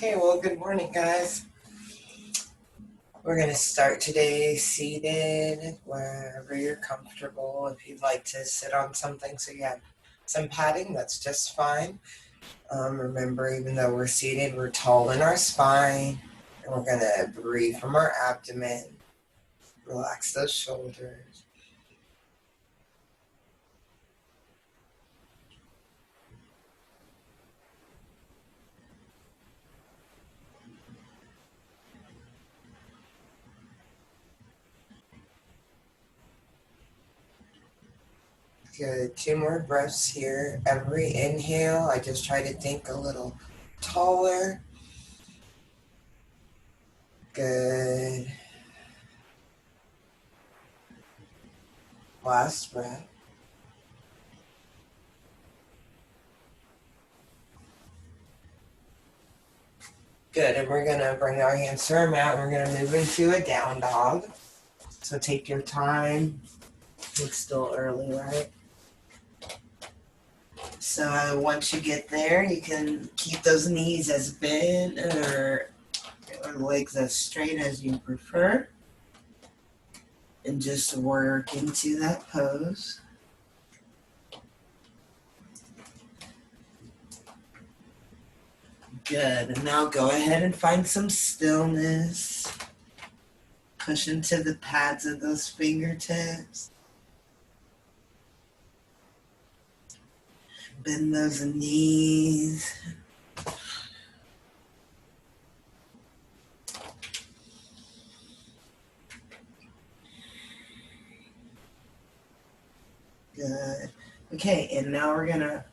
Okay, well, good morning, guys. We're going to start today seated wherever you're comfortable. If you'd like to sit on something so you have some padding, that's just fine. Remember, even though we're seated, we're tall in our spine, and we're going to breathe from our abdomen. Relax those shoulders. Good. 2 more breaths here. Every inhale, I just try to think a little taller. Good. Last breath. Good, and we're gonna bring our hands to our mat. We're gonna move into a down dog. So take your time. It's still early, right? So once you get there, you can keep those knees as bent or legs as straight as you prefer. And just work into that pose. Good, and now go ahead and find some stillness. Push into the pads of those fingertips. Bend those knees. Good. Okay, and now we're gonna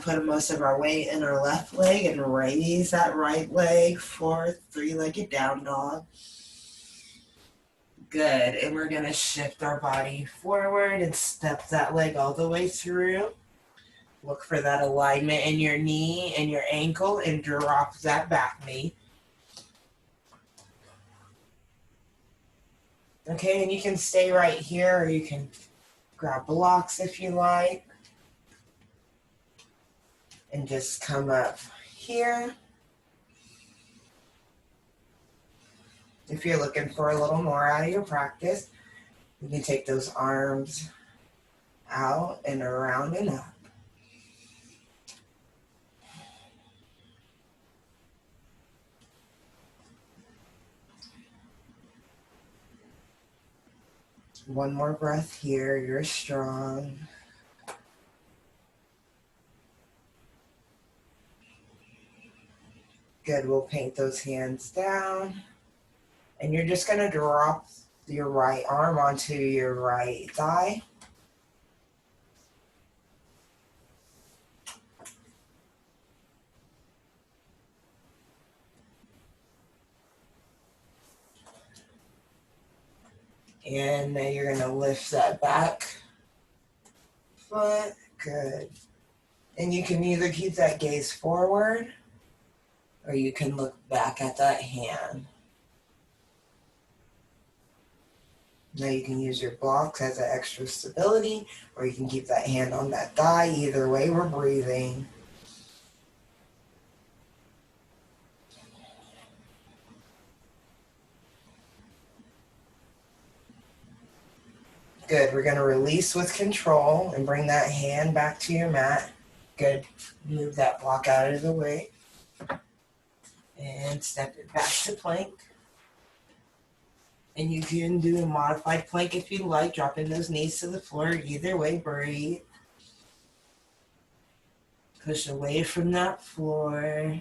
put most of our weight in our left leg and raise that right leg for three-legged down dog. Good, and we're gonna shift our body forward and step that leg all the way through. Look for that alignment in your knee and your ankle and drop that back knee. Okay, and you can stay right here or you can grab blocks if you like. And just come up here. If you're looking for a little more out of your practice, you can take those arms out and around and up. One more breath here. You're strong. Good. We'll paint those hands down. And you're just going to drop your right arm onto your right thigh. And then you're going to lift that back foot. Good. And you can either keep that gaze forward or you can look back at that hand. Now you can use your blocks as an extra stability, or you can keep that hand on that thigh. Either way, we're breathing. Good. We're going to release with control and bring that hand back to your mat. Good. Move that block out of the way. And step it back to plank. And you can do a modified plank if you like, dropping those knees to the floor. Either way, breathe. Push away from that floor.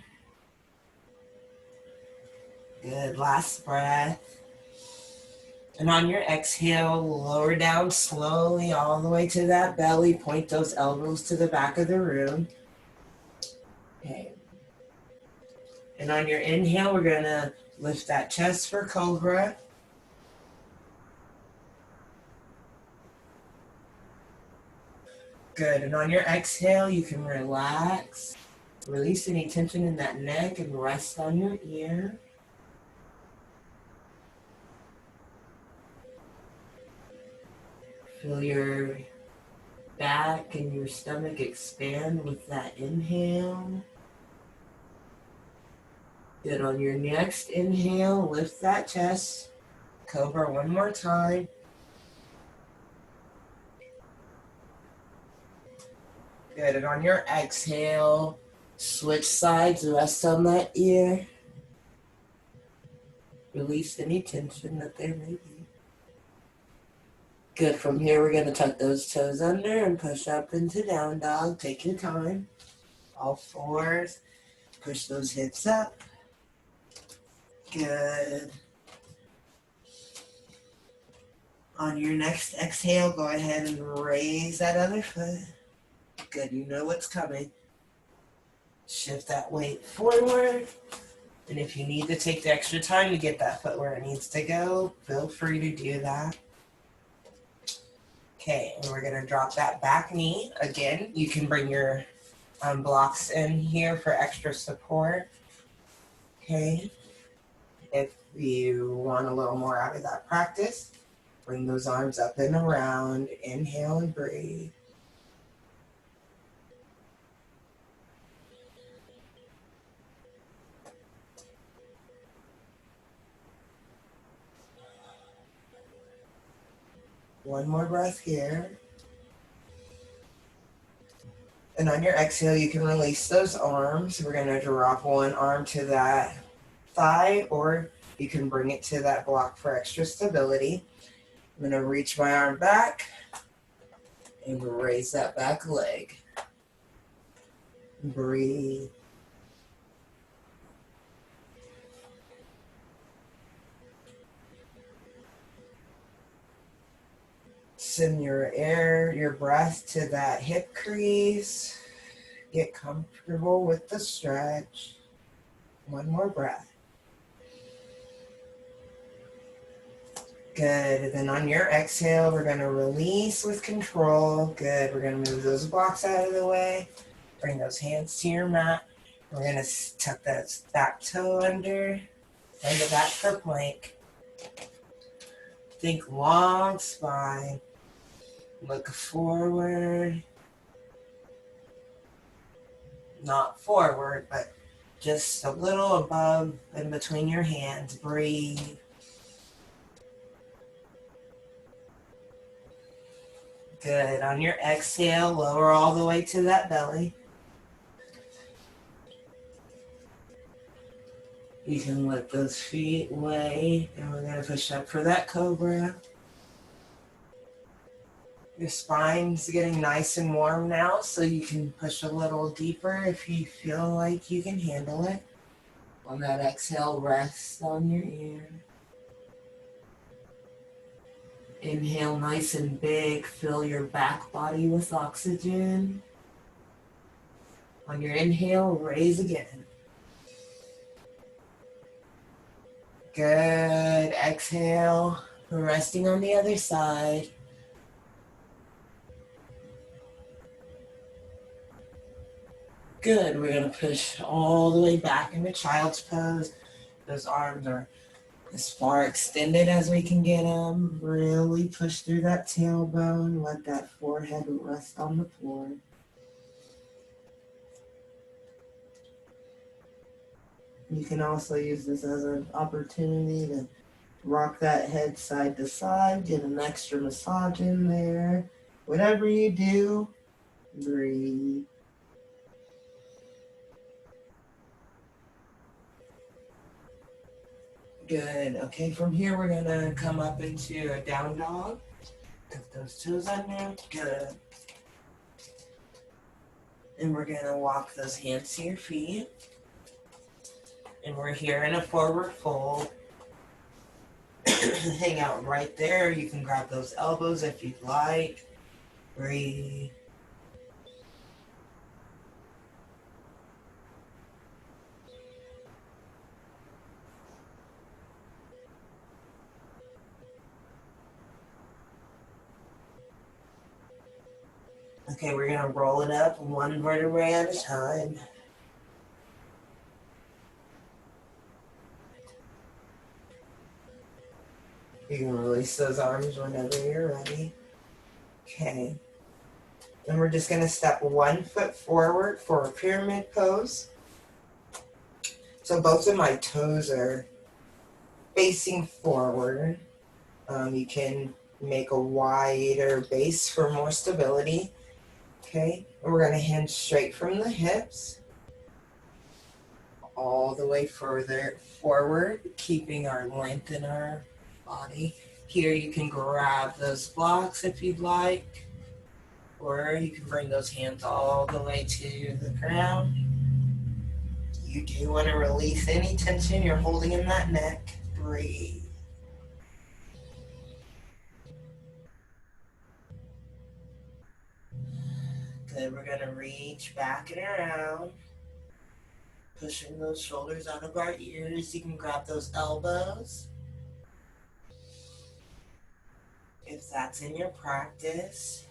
Good. Last breath. And on your exhale, lower down slowly all the way to that belly. Point those elbows to the back of the room. Okay. And on your inhale, we're going to lift that chest for cobra. Good. And on your exhale, you can relax. Release any tension in that neck and rest on your ear. Feel your back and your stomach expand with that inhale. Good. On your next inhale, lift that chest. Cobra one more time. Good. And on your exhale, switch sides, rest on that ear. Release any tension that there may be. Good. From here, we're going to tuck those toes under and push up into down dog. Take your time. All fours. Push those hips up. Good. On your next exhale, go ahead and raise that other foot. Good. You know what's coming. Shift that weight forward. And if you need to take the extra time to get that foot where it needs to go, feel free to do that. Okay, and we're going to drop that back knee. Again, you can bring your blocks in here for extra support. Okay, if you want a little more out of that practice, bring those arms up and around. Inhale and breathe. One more breath here. And on your exhale, you can release those arms. We're going to drop one arm to that thigh, or you can bring it to that block for extra stability. I'm going to reach my arm back and raise that back leg. Breathe. Send your breath to that hip crease. Get comfortable with the stretch. One more breath. Good. Then on your exhale, we're going to release with control. Good. We're going to move those blocks out of the way. Bring those hands to your mat. We're going to tuck that back toe under. Bring it back for plank. Think long spine. Look forward. Not forward, but just a little above and between your hands. Breathe. Good. On your exhale, lower all the way to that belly. You can let those feet lay, and we're going to push up for that cobra. Your spine's getting nice and warm now, so you can push a little deeper if you feel like you can handle it. On that exhale, rest on your ear. Inhale nice and big, fill your back body with oxygen. On your inhale, raise again. Good. Exhale, resting on the other side. Good. We're going to push all the way back into child's pose. Those arms are as far extended as we can get them. Really push through that tailbone. Let that forehead rest on the floor. You can also use this as an opportunity to rock that head side to side, get an extra massage in there. Whatever you do, breathe. Good. Okay, from here we're gonna come up into a down dog. Tuck those toes under. Good. And we're gonna walk those hands to your feet. And we're here in a forward fold. Hang out right there. You can grab those elbows if you'd like. Breathe. Okay, we're going to roll it up one vertebrae at a time. You can release those arms whenever you're ready. Okay. Then we're just going to step one foot forward for a pyramid pose. So both of my toes are facing forward. You can make a wider base for more stability. Okay, and we're going to hinge straight from the hips all the way further forward, keeping our length in our body. Here you can grab those blocks if you'd like, or you can bring those hands all the way to the ground. You do want to release any tension you're holding in that neck. Breathe. Good. We're going to reach back and around, pushing those shoulders out of our ears. You can grab those elbows if that's in your practice.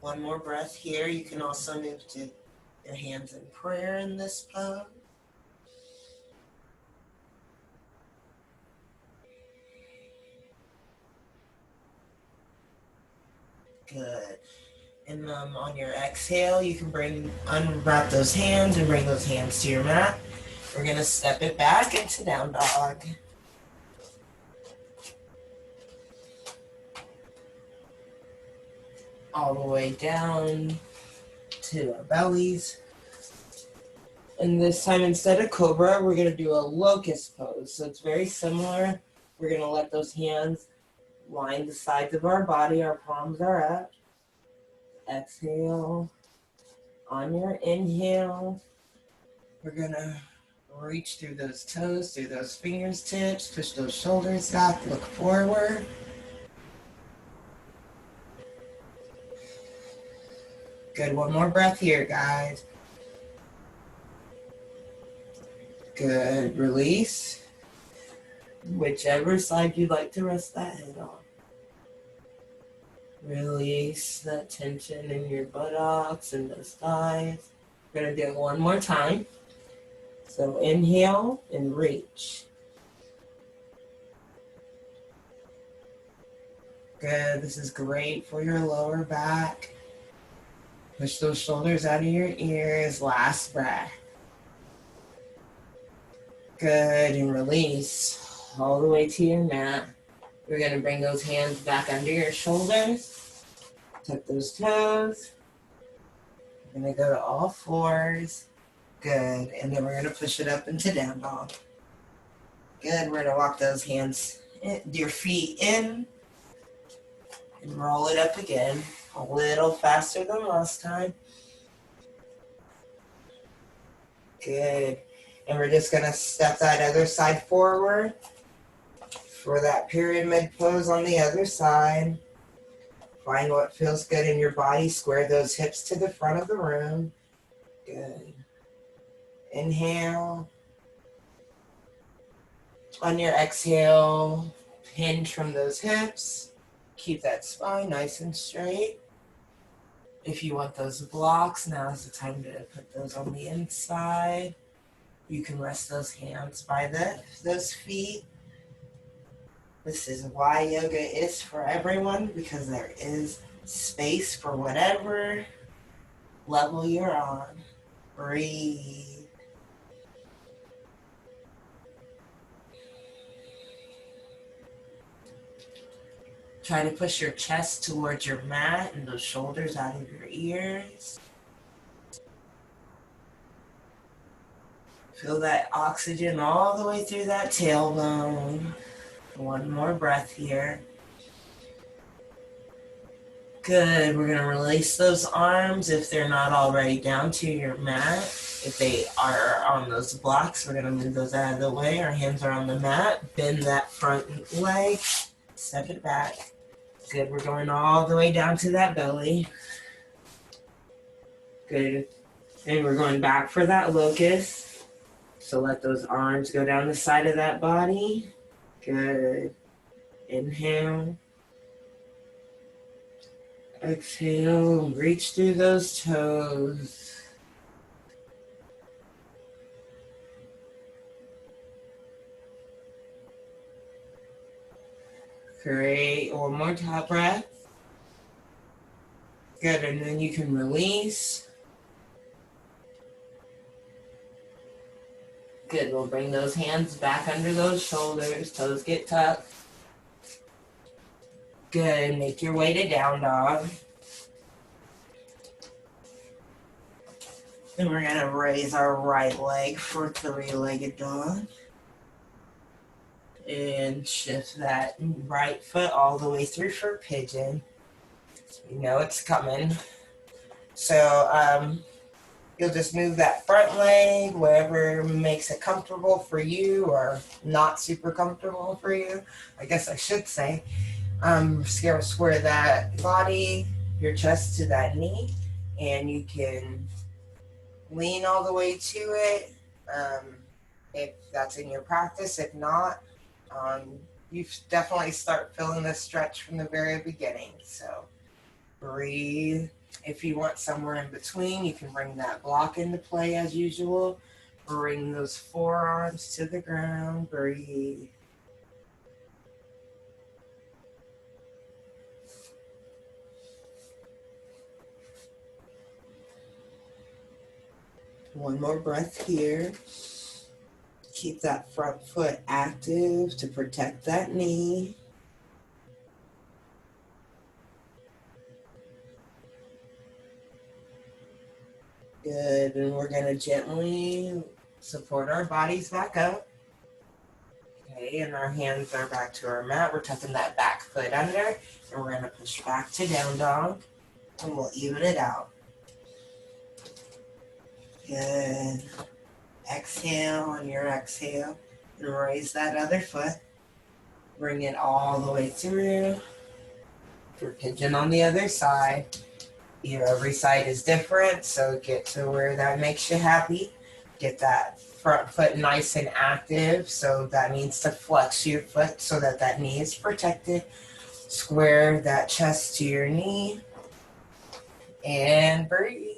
One more breath here. You can also move to your hands in prayer in this pose. Good. And on your exhale, you can unwrap those hands and bring those hands to your mat. We're going to step it back into down dog. All the way down to our bellies. And this time, instead of cobra, we're going to do a locust pose. So it's very similar. We're going to let those hands line the sides of our body. Our palms are up. Exhale. On your inhale, we're going to reach through those toes, through those fingertips, push those shoulders back, look forward. Good. One more breath here, guys. Good. Release. Whichever side you'd like to rest that head on. Release that tension in your buttocks and those thighs. We're going to do it one more time. So inhale and reach. Good. This is great for your lower back. Push those shoulders out of your ears. Last breath. Good. And release all the way to your mat. We're going to bring those hands back under your shoulders. Tuck those toes. We're going to go to all fours. Good. And then we're going to push it up into down dog. Good. We're going to walk those hands, your feet in, and roll it up again. A little faster than last time. Good. And we're just going to step that other side forward for that pyramid pose on the other side. Find what feels good in your body. Square those hips to the front of the room. Good. Inhale. On your exhale, hinge from those hips. Keep that spine nice and straight. If you want those blocks, now is the time to put those on the inside. You can rest those hands by those feet. This is why yoga is for everyone, because there is space for whatever level you're on. Breathe. Try to push your chest towards your mat and those shoulders out of your ears. Feel that oxygen all the way through that tailbone. One more breath here. Good. We're going to release those arms if they're not already down to your mat. If they are on those blocks, we're going to move those out of the way. Our hands are on the mat. Bend that front leg. Step it back. Good. We're going all the way down to that belly. Good. And we're going back for that locust. So let those arms go down the side of that body. Good. Inhale. Exhale. Reach through those toes. Great. One more top breath. Good. And then you can release. Good. We'll bring those hands back under those shoulders. Toes get tucked. Good. Make your way to down dog. Then we're going to raise our right leg for three-legged dog. And shift that right foot all the way through for pigeon. You know it's coming. So you'll just move that front leg wherever makes it comfortable for you or not super comfortable for you. I guess I should say. Square that body, your chest to that knee, and you can lean all the way to it if that's in your practice. If not, you definitely start feeling the stretch from the very beginning. So breathe. If you want somewhere in between, you can bring that block into play as usual. Bring those forearms to the ground. Breathe. One more breath here. Keep that front foot active to protect that knee. Good, and we're going to gently support our bodies back up. Okay, and our hands are back to our mat. We're tucking that back foot under, and we're going to push back to down dog, and we'll even it out. Good. Exhale on your exhale, and raise that other foot. Bring it all the way through. For pigeon on the other side. Every side is different, so get to where that makes you happy. Get that front foot nice and active, so that means to flex your foot so that that knee is protected. Square that chest to your knee, and breathe.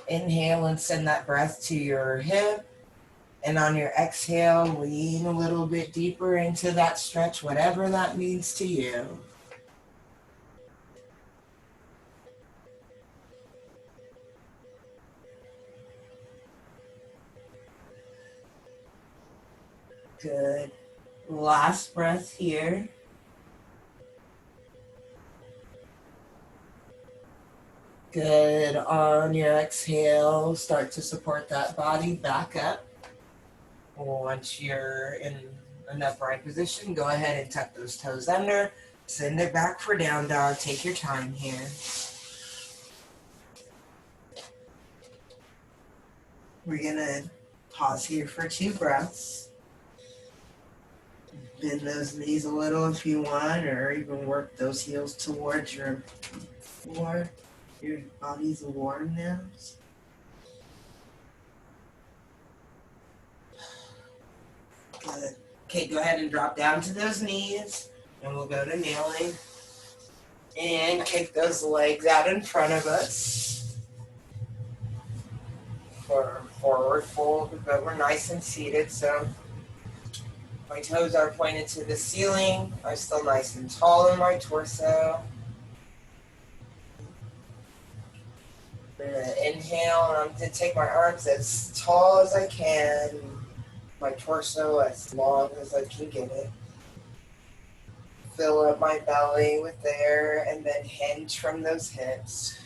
Inhale and send that breath to your hip. And on your exhale, lean a little bit deeper into that stretch, whatever that means to you. Good. Last breath here. Good. On your exhale, start to support that body back up. Once you're in an upright position, go ahead and tuck those toes under. Send it back for down dog. Take your time here. We're going to pause here for 2 breaths. Bend those knees a little if you want, or even work those heels towards your floor. Your body's warm now. Good. Okay, go ahead and drop down to those knees, and we'll go to kneeling. And kick those legs out in front of us for forward fold, but we're nice and seated, so my toes are pointed to the ceiling. I'm still nice and tall in my torso. I'm going to inhale, and I'm going to take my arms as tall as I can. My torso as long as I can get it. Fill up my belly with air and then hinge from those hips.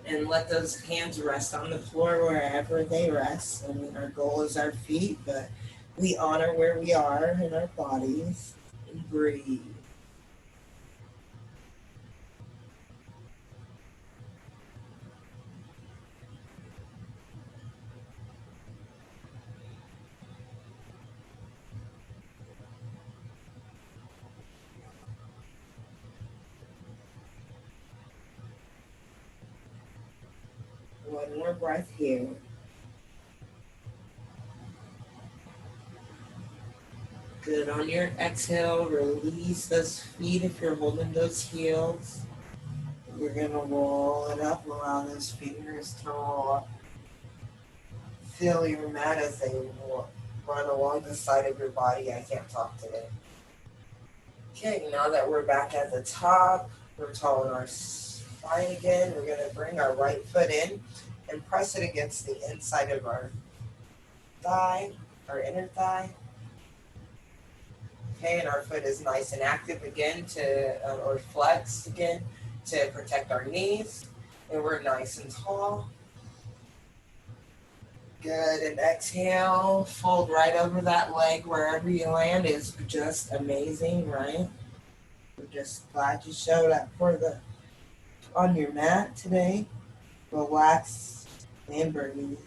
And let those hands rest on the floor wherever they rest. I mean, our goal is our feet, but we honor where we are in our bodies. And breathe. One more breath here. Good. On your exhale, release those feet if you're holding those heels. We're going to roll it up, allow those fingers to roll up. Feel your mat as they run along the side of your body. I can't talk today. Okay, now that we're back at the top, we're tall in our spine again. We're going to bring our right foot in and press it against the inside of our thigh, our inner thigh. Okay, and our foot is nice and active again or flexed again to protect our knees. And we're nice and tall. Good, and exhale, fold right over that leg wherever you land is just amazing, right? We're just glad you showed up on your mat today. Relax and breathe.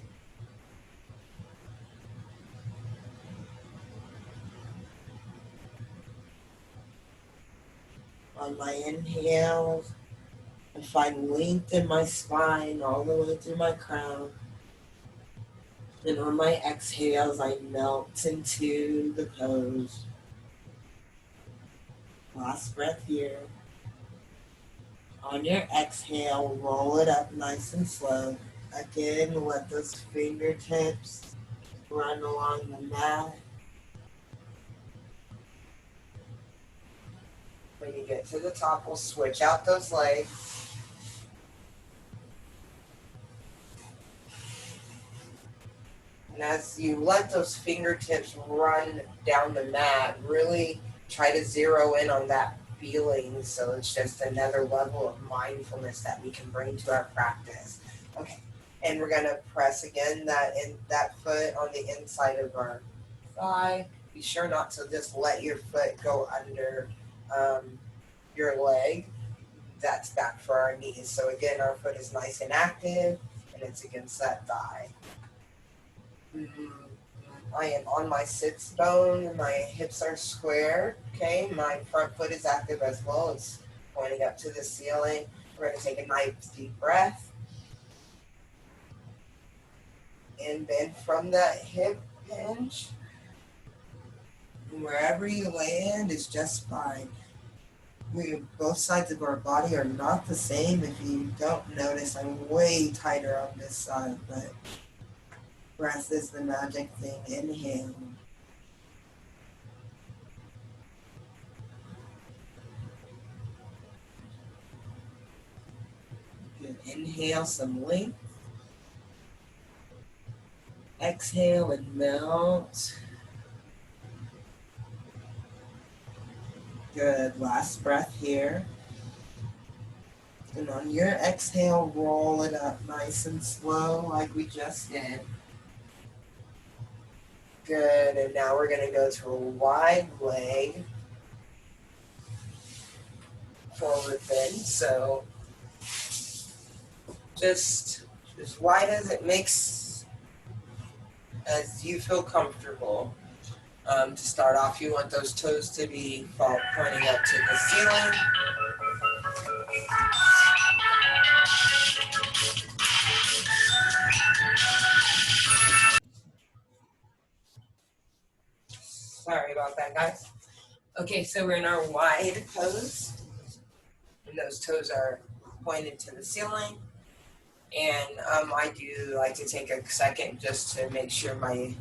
On my inhales, I find length in my spine all the way through my crown. And on my exhales, I melt into the pose. Last breath here. On your exhale, roll it up nice and slow. Again, let those fingertips run along the mat. When you get to the top, we'll switch out those legs. And as you let those fingertips run down the mat, really try to zero in on that feeling. So it's just another level of mindfulness that we can bring to our practice. Okay, and we're gonna press again that foot on the inside of our thigh. Be sure not to just let your foot go under your leg. That's back for our knees. So again, our foot is nice and active, and it's against that thigh. I am on my sits bone, and my hips are square. Okay, my front foot is active as well. It's pointing up to the ceiling. We're going to take a nice deep breath. And then from that hip hinge, wherever you land is just fine. Both sides of our body are not the same. If you don't notice, I'm way tighter on this side, but breath is the magic thing. Inhale. Good. Inhale some length. Exhale and melt. Good. Last breath here. And on your exhale, roll it up nice and slow like we just did. Good, and now we're going to go to a wide leg forward bend. So just as wide as it makes, as you feel comfortable. To start off, you want those toes to be pointing up to the ceiling. Sorry about that, guys. Okay, so we're in our wide pose, and those toes are pointed to the ceiling. And I do like to take a second just to make sure my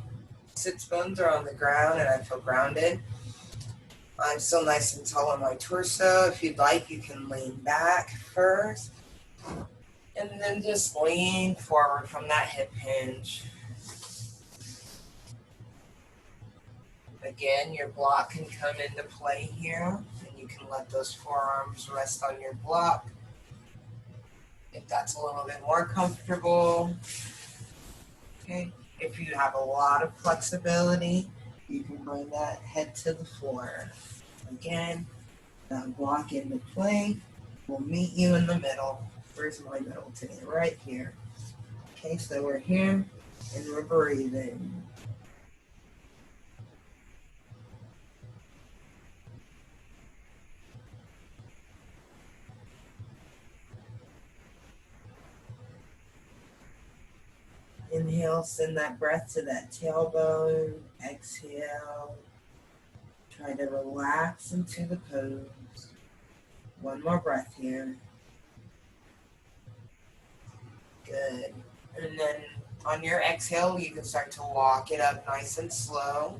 sits bones are on the ground and I feel grounded. I'm still nice and tall on my torso. If you'd like, you can lean back first, and then just lean forward from that hip hinge. Again, your block can come into play here, and you can let those forearms rest on your block if that's a little bit more comfortable. Okay, if you have a lot of flexibility, you can bring that head to the floor. Again, that block into play. We'll meet you in the middle. Where's my middle today? Right here. Okay, so we're here and we're breathing. Inhale, send that breath to that tailbone. Exhale. Try to relax into the pose. One more breath here. Good. And then On your exhale, you can start to walk it up nice and slow.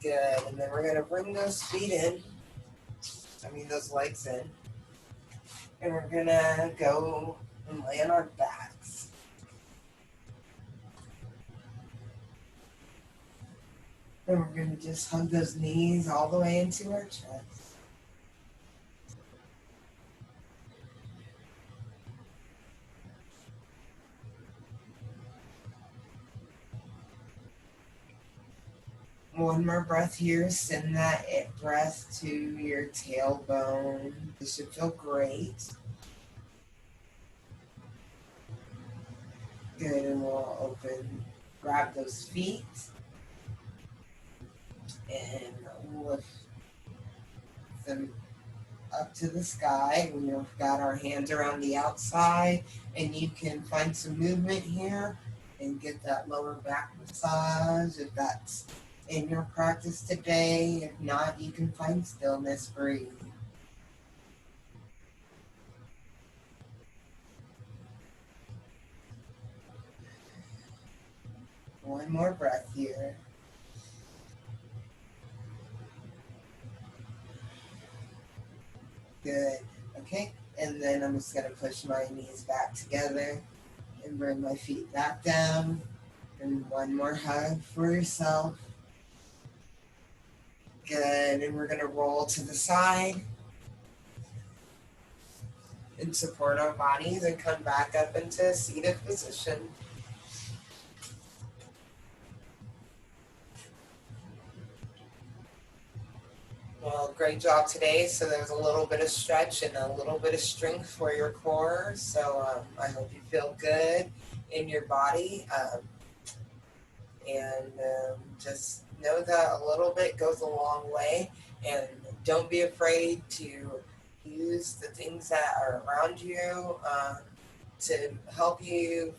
Good. And then we're going to bring those feet in. Those legs in. And we're going to go and lay on our backs. And we're going to just hug those knees all the way into our chest. One more breath here. Send that breath to your tailbone. This should feel great. Good, and we'll grab those feet and lift them up to the sky. We've got our hands around the outside, and you can find some movement here and get that lower back massage if that's in your practice today. If not, you can find stillness, breathe. One more breath here. Good. Okay. And then I'm just going to push my knees back together and bring my feet back down. And one more hug for yourself. Good. And we're going to roll to the side and support our bodies and come back up into a seated position. Well, great job today. So there's a little bit of stretch and a little bit of strength for your core. So I hope you feel good in your body. And just know that a little bit goes a long way. And don't be afraid to use the things that are around you to help you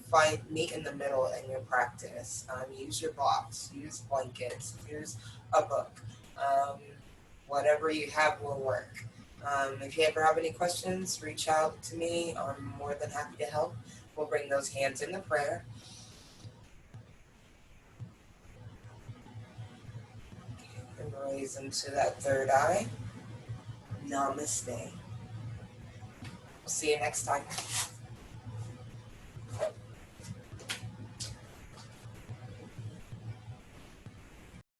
meet in the middle in your practice. Use your blocks, use blankets, use a book. Whatever you have will work. If you ever have any questions, reach out to me. I'm more than happy to help. We'll bring those hands into prayer. And raise them to that third eye. Namaste. We'll see you next time.